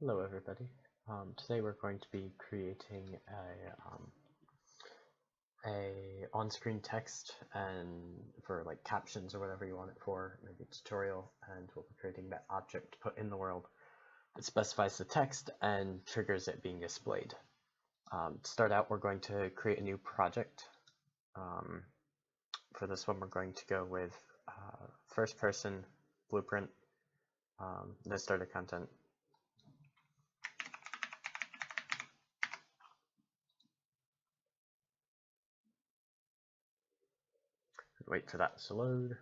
Hello everybody. Today we're going to be creating a on-screen text and for like captions or whatever you want it for, maybe a tutorial, and we'll be creating that object to put in the world. It specifies the text and triggers it being displayed. To start out, we're going to create a new project. For this one, we're going to go with first-person blueprint, the starter content. Wait for that to load.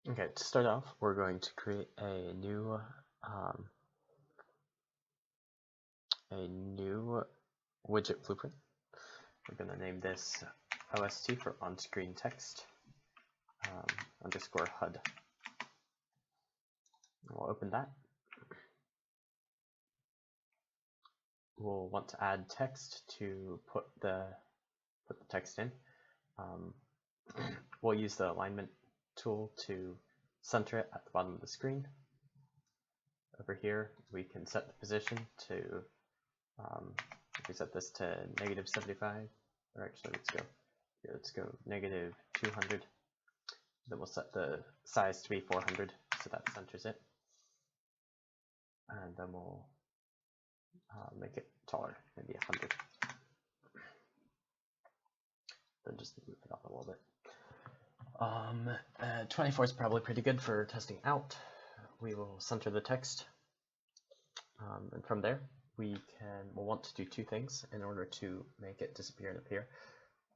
Okay, to start off, we're going to create a new widget blueprint. We're going to name this OST for on-screen text underscore HUD. We'll open that. We'll want to add text to put the text in. We'll use the alignment tool to center it at the bottom of the screen. Over here, we can set the position to, if we set this to -75, or actually let's go -200. Then we'll set the size to be 400, so that centers it. And then we'll make it taller, maybe 100. Then just move it up a little bit. 24 is probably pretty good for testing out. We will center the text, and from there we'll want to do two things in order to make it disappear and appear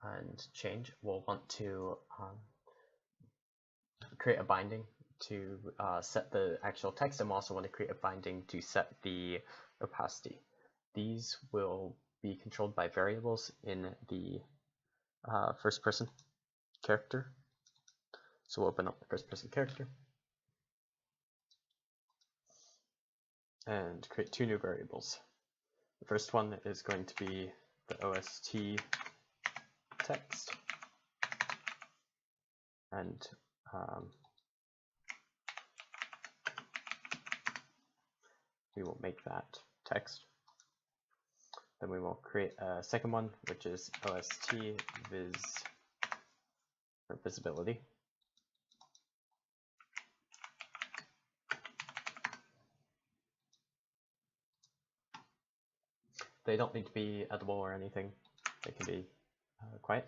and change. We'll want to create a binding to set the actual text, and we'll also want to create a binding to set the opacity. These will be controlled by variables in the first person character. So we'll open up the first person character and create two new variables. The first one is going to be the OST text, and we will make that text. Then we will create a second one, which is OST viz for visibility. They don't need to be edible or anything. They can be quiet.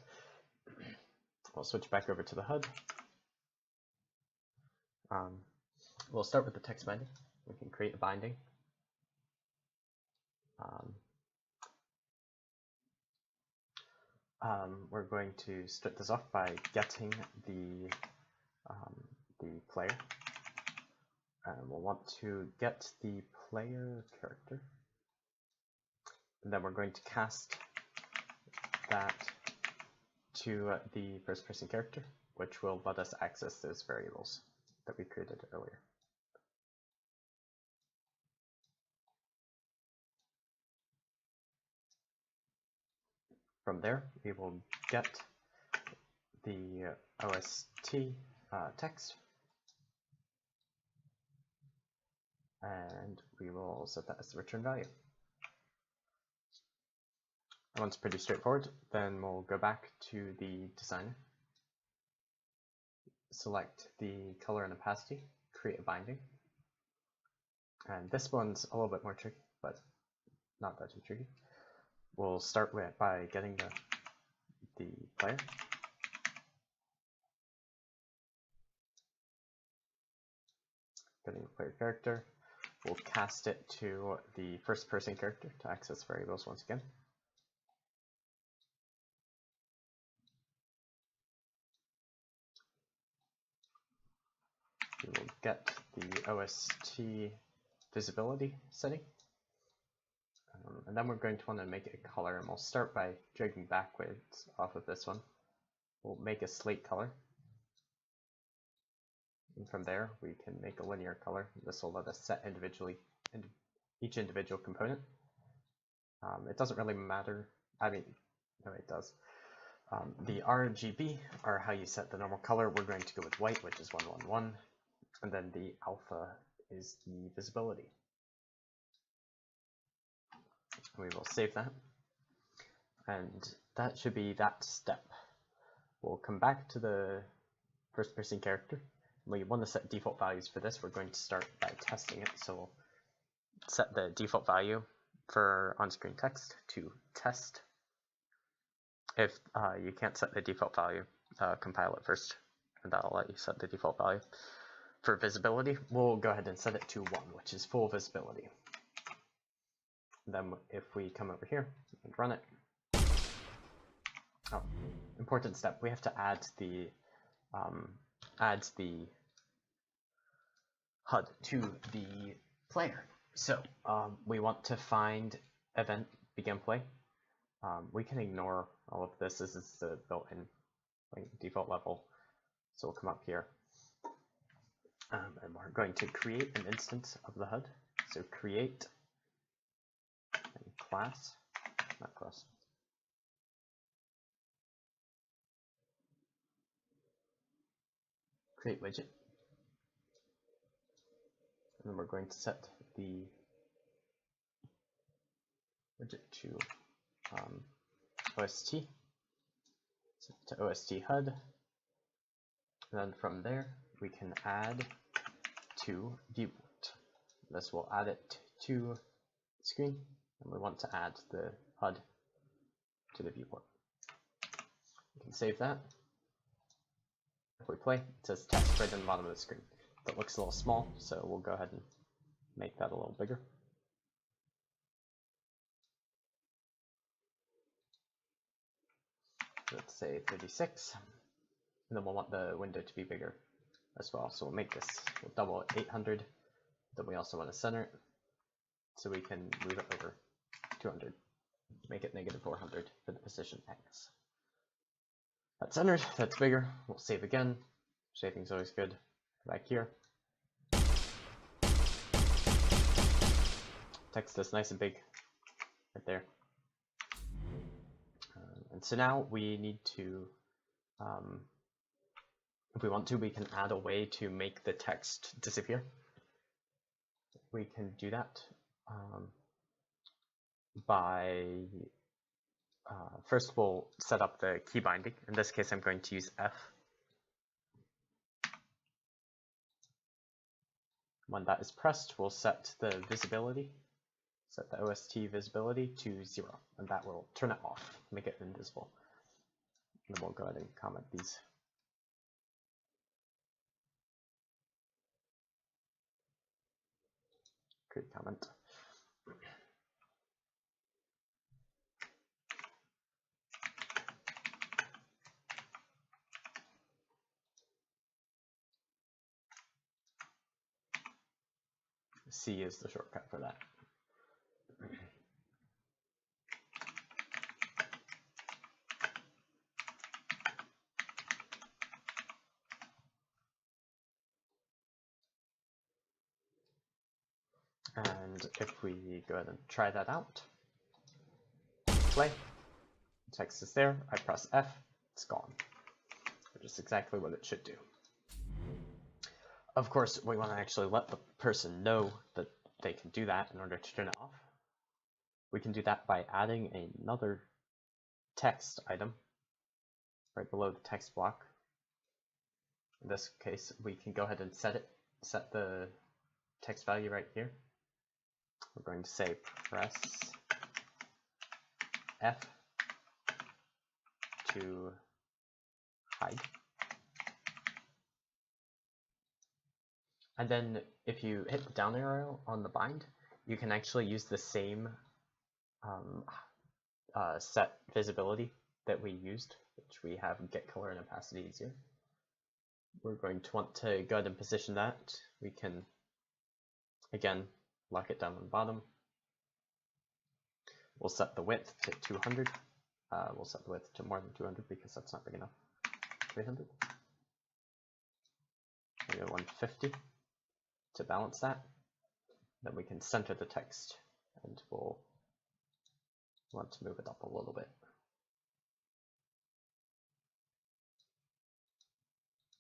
We'll switch back over to the HUD. We'll start with the text binding. We can create a binding. We're going to start this off by getting the player. We'll want to get the player character. And then we're going to cast that to the first person character, which will let us access those variables that we created earlier. From there, we will get the OST text, and we will set that as the return value. That one's pretty straightforward. Then we'll go back to the designer, select the color and opacity, create a binding. And this one's a little bit more tricky, but not that too tricky. We'll start by getting the player. Getting the player character. We'll cast it to the first person character to access variables once again. We will get the OST visibility setting. And then we're going to want to make it a color, and we'll start by dragging backwards off of this one. We'll make a slate color. And from there, we can make a linear color. This will let us set individually each individual component. It doesn't really matter. I mean, no, it does. The RGB are how you set the normal color. We're going to go with white, which is 111. and then the alpha is the visibility. We will save that, and that should be that step. We'll come back to the first person character. We want to set default values for this. We're going to start by testing it, so we'll set the default value for on-screen text to test. If you can't set the default value, compile it first, and that'll let you set the default value. For visibility, we'll go ahead and set it to 1, which is full visibility. Then if we come over here and run it, oh, important step, we have to add the HUD to the player. So we want to find event begin play. We can ignore all of this. This is the built-in default level. So we'll come up here, and we're going to create an instance of the HUD. So create and class, not class. Create widget. And then we're going to set the widget to OST, set to OST HUD, and then from there we can add to viewport. This will add it to screen, and we want to add the HUD to the viewport. We can save that. If we play, it says text right in the bottom of the screen. That looks a little small, so we'll go ahead and make that a little bigger. Let's say 36, and then we'll want the window to be bigger as well. So we'll make this, we'll double it 800. Then we also want to center it, so we can move it over 200. Make it -400 for the position X. That's centered, that's bigger. We'll save again. Saving's always good. Back here. Text is nice and big right there. And so now we need to, if we want to, we can add a way to make the text disappear. We can do that by, first we'll set up the key binding. In this case, I'm going to use F. When that is pressed, we'll set the visibility, set the OST visibility to 0, and that will turn it off, make it invisible. And then we'll go ahead and comment these. Create comment. C is the shortcut for that. And if we go ahead and try that out, play, text is there, I press F, it's gone, which is exactly what it should do. Of course, we want to actually let the person know that they can do that in order to turn it off. We can do that by adding another text item right below the text block. In this case, we can go ahead and set the text value right here. We're going to say press F to hide. And then if you hit the down arrow on the bind, you can actually use the same set visibility that we used, which we have get color and opacity easier. We're going to want to go ahead and position that. We can, again, lock it down on the bottom. We'll set the width to 200. We'll set the width to more than 200 because that's not big enough. 300. Maybe 150 to balance that. Then we can center the text, and we'll want to move it up a little bit.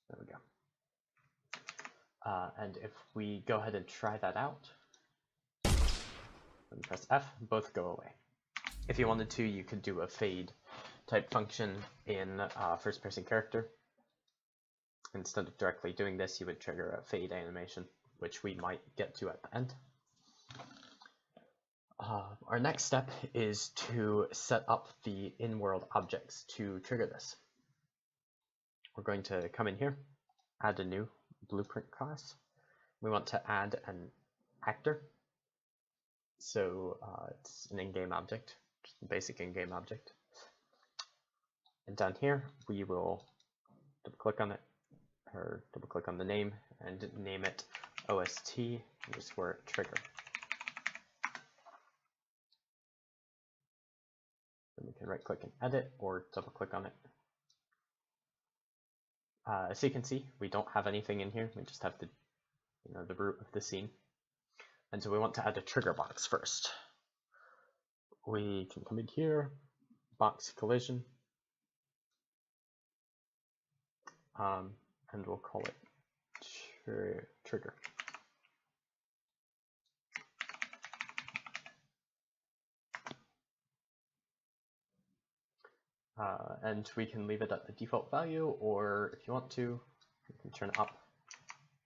There we go. And if we go ahead and try that out, and press F, both go away. If you wanted to, you could do a fade type function in first-person character. Instead of directly doing this, you would trigger a fade animation, which we might get to at the end. Our next step is to set up the in-world objects to trigger this. We're going to come in here, add a new blueprint class. We want to add an actor. So it's an in-game object, just a basic in-game object. And down here, we will double-click on it, or double-click on the name, and name it OST_trigger. Then we can right-click and edit, or double-click on it. As you can see, we don't have anything in here. We just have the, the root of the scene. And so we want to add a trigger box first. We can come in here, box collision, and we'll call it trigger. And we can leave it at the default value, or if you want to, you can turn it up,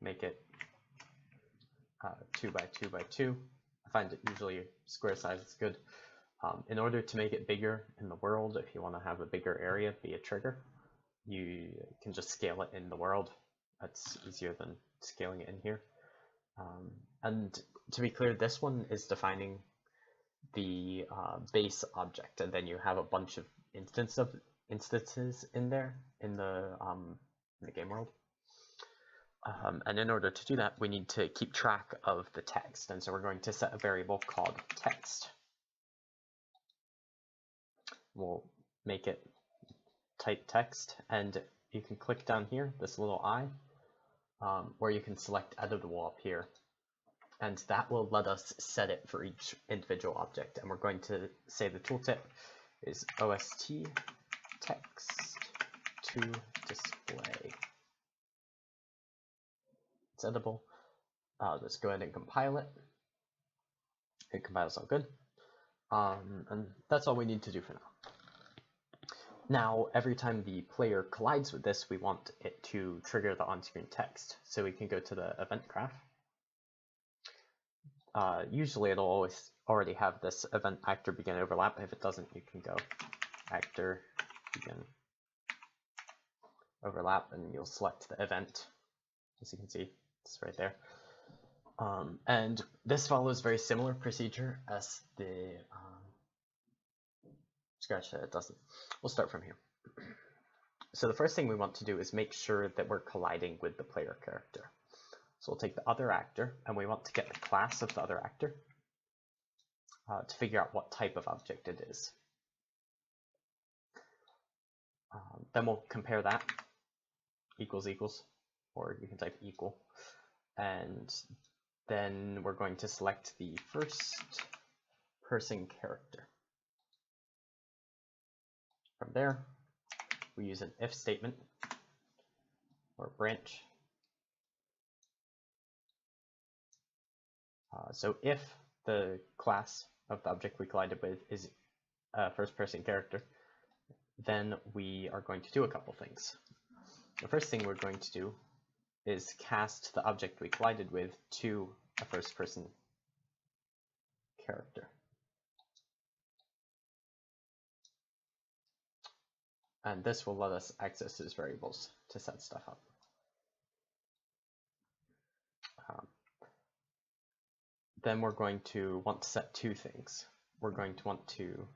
make it 2 by 2 by 2. I find it usually square size is good. In order to make it bigger in the world, if you want to have a bigger area be a trigger, you can just scale it in the world. That's easier than scaling it in here. And to be clear, this one is defining the base object, and then you have a bunch of instances in there in the game world. And in order to do that, we need to keep track of the text, and so we're going to set a variable called text. We'll make it type text, and you can click down here, this little eye, where you can select editable up here, and that will let us set it for each individual object. And we're going to say the tooltip is OST text to display. It's editable. Let's go ahead and compile it. It compiles all good. And that's all we need to do for now. Now, every time the player collides with this, we want it to trigger the on-screen text. So we can go to the event graph. Usually it'll always already have this event actor begin overlap. If it doesn't, you can go actor begin overlap, and you'll select the event. As you can see, it's right there. And this follows very similar procedure as the scratch that it doesn't. We'll start from here. So the first thing we want to do is make sure that we're colliding with the player character. So we'll take the other actor, and we want to get the class of the other actor to figure out what type of object it is. Then we'll compare that, equals equals, or you can type equal. And then we're going to select the first person character. From there, we use an if statement or branch. So if the class of the object we collided with is a first person character, then we are going to do a couple things. The first thing we're going to do is cast the object we collided with to a first person character. And this will let us access those variables to set stuff up. Then we're going to want to set two things. We're going to want to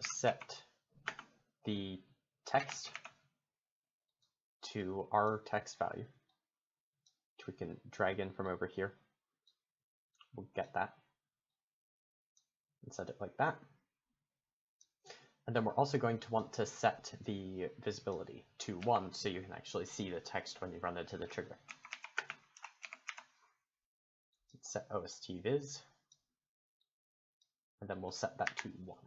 set the text to our text value, which we can drag in from over here. We'll get that and set it like that. And then we're also going to want to set the visibility to 1 so you can actually see the text when you run into the trigger. Let's set OST viz, and then we'll set that to 1.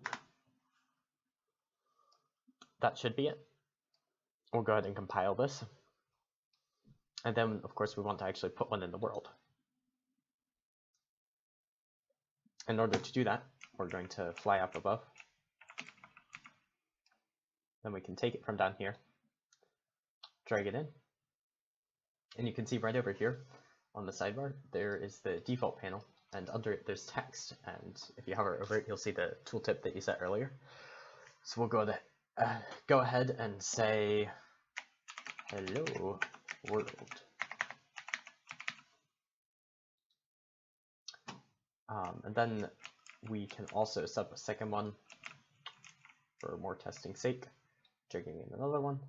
That should be it. We'll go ahead and compile this. And then, of course, we want to actually put one in the world. In order to do that, we're going to fly up above. Then we can take it from down here, drag it in, and you can see right over here on the sidebar, there is the default panel, and under it there's text, and if you hover over it, you'll see the tooltip that you set earlier. So we'll go ahead and say, hello world. And then we can also set up a second one for more testing sake, dragging in another one.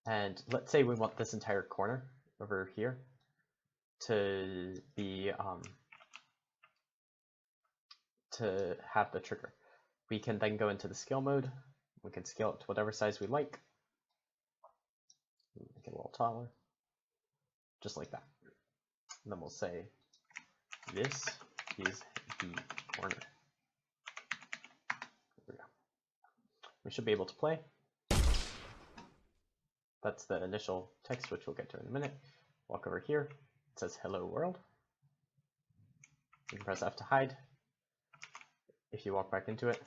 And let's say we want this entire corner over here to be to have the trigger. We can then go into the scale mode. We can scale it to whatever size we like. Make it a little taller, just like that. And then we'll say, this is the corner. There we go. We should be able to play. That's the initial text, which we'll get to in a minute. Walk over here. It says hello world. You can press F to hide. If you walk back into it,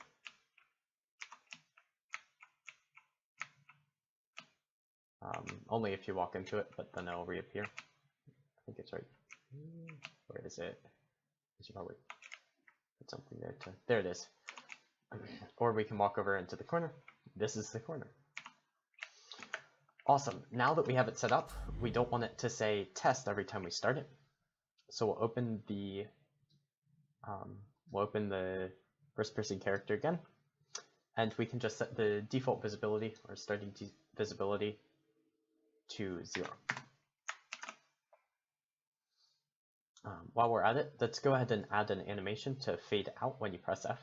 only if you walk into it, but then it'll reappear. I think it's right. Where is it? I should probably put something there to. There it is. Or we can walk over into the corner. This is the corner. Awesome. Now that we have it set up, we don't want it to say test every time we start it. So we'll open the first-person character again, and we can just set the default visibility or starting visibility to 0. While we're at it, let's go ahead and add an animation to fade out when you press F.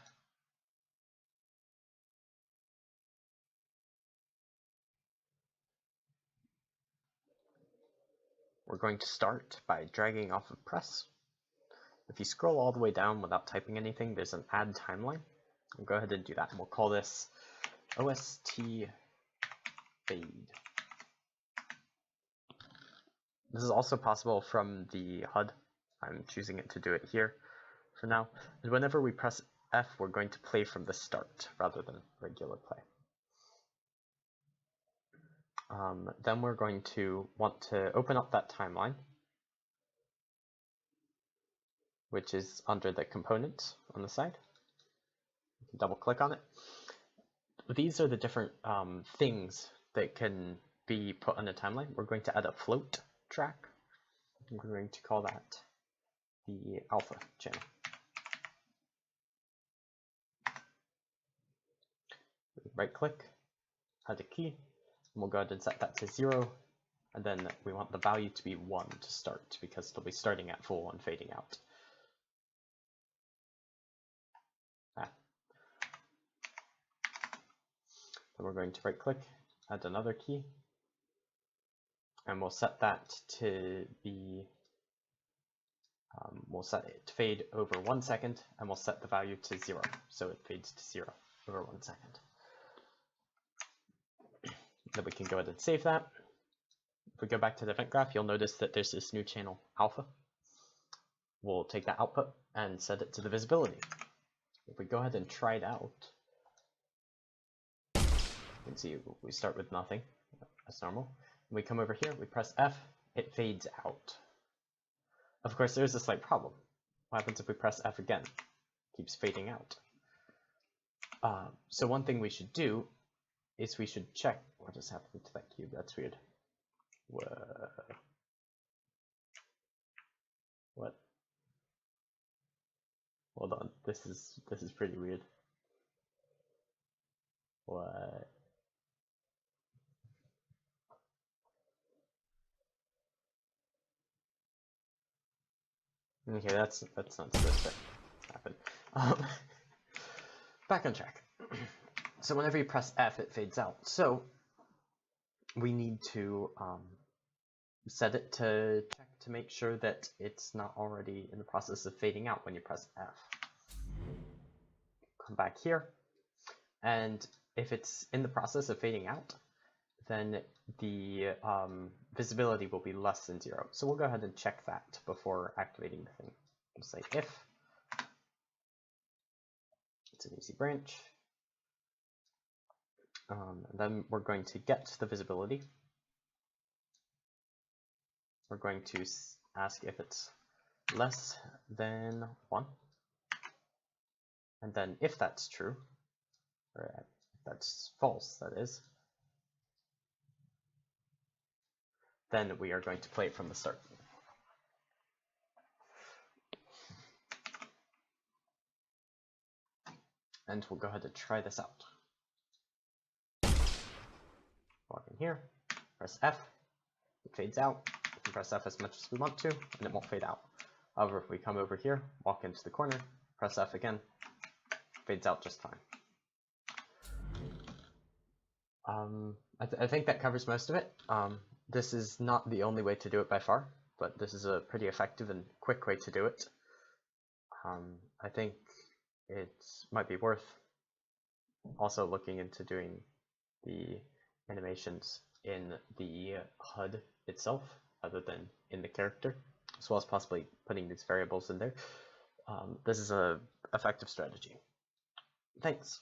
We're going to start by dragging off of press. If you scroll all the way down without typing anything, there's an add timeline. We'll go ahead and do that, and we'll call this OST fade. This is also possible from the HUD. I'm choosing it to do it here for now. And whenever we press F, we're going to play from the start rather than regular play. Then we're going to want to open up that timeline, which is under the components on the side. You can double click on it. These are the different things that can be put on a timeline. We're going to add a float track. We're going to call that the alpha channel. Right click, add a key, and we'll go ahead and set that to 0. And then we want the value to be 1 to start, because it'll be starting at full and fading out. Then we're going to right click, add another key, and we'll set that to be, we'll set it to fade over 1 second, and we'll set the value to 0, so it fades to 0 over 1 second. Then we can go ahead and save that. If we go back to the event graph, you'll notice that there's this new channel alpha. We'll take that output and set it to the visibility. If we go ahead and try it out, you can see we start with nothing. That's normal. When we come over here, we press F, it fades out. Of course, there's a slight problem. What happens if we press F again? It keeps fading out. So one thing we should do is we should check what is happening to that cube. That's weird. What? Hold on. This is pretty weird. What? Okay, that's not supposed to happen. Back on track. So whenever you press F, it fades out. So we need to set it to check to make sure that it's not already in the process of fading out when you press F. Come back here, and if it's in the process of fading out, then the visibility will be less than 0. So we'll go ahead and check that before activating the thing. We'll say if it's an easy branch. Then we're going to get the visibility. We're going to ask if it's less than 1. And then if that's true, or if that's false, that is, then we are going to play it from the start. And we'll go ahead and try this out. Walk in here, press F, it fades out. We can press F as much as we want to, and it won't fade out. However, if we come over here, walk into the corner, press F again, fades out just fine. I think that covers most of it. This is not the only way to do it by far, but this is a pretty effective and quick way to do it. I think it might be worth also looking into doing the animations in the HUD itself, other than in the character, as well as possibly putting these variables in there. This is an effective strategy. Thanks.